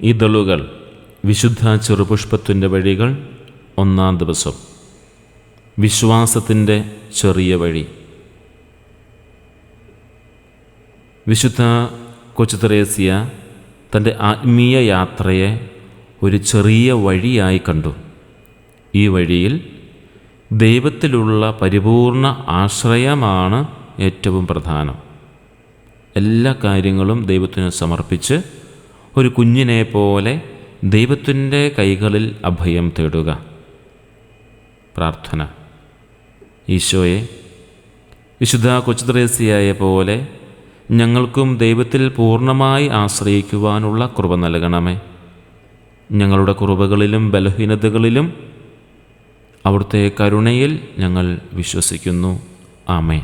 ഇതളുകൾ വിശുദ്ധ ചെറുപുഷ്പത്തിൻ്റെ വഴികൾ. 1-ാം ദിവസം. വിശ്വാസത്തിൻ്റെ ചെറിയ വഴി. വിശുദ്ധ കൊച്ചു ത്രേസ്യ തൻ്റെ ആത്മീയ യാത്രയെ ഒരു ചെറിയ വഴിയായി കണ്ടു. ഈ വഴിയിൽ ദൈവത്തിലുള്ള പരിപൂർണ ആശ്രയമാണ് ഏറ്റവും പ്രധാനം. എല്ലാ കാര്യങ്ങളും ദൈവത്തിന് സമർപ്പിച്ച് ഒരു കുഞ്ഞിനെ പോലെ ദൈവത്തിൻ്റെ കൈകളിൽ അഭയം തേടുക. പ്രാർത്ഥന. ഈശോയെ, വിശുദ്ധ കൊച്ചു ത്രേസ്യയെ പോലെ ഞങ്ങൾക്കും ദൈവത്തിൽ പൂർണ്ണമായി ആശ്രയിക്കുവാനുള്ള കൃപ നൽകണമേ. ഞങ്ങളുടെ കുറവുകളിലും ബലഹീനതകളിലും അവിടുത്തെ കരുണയിൽ ഞങ്ങൾ വിശ്വസിക്കുന്നു. ആമേൻ.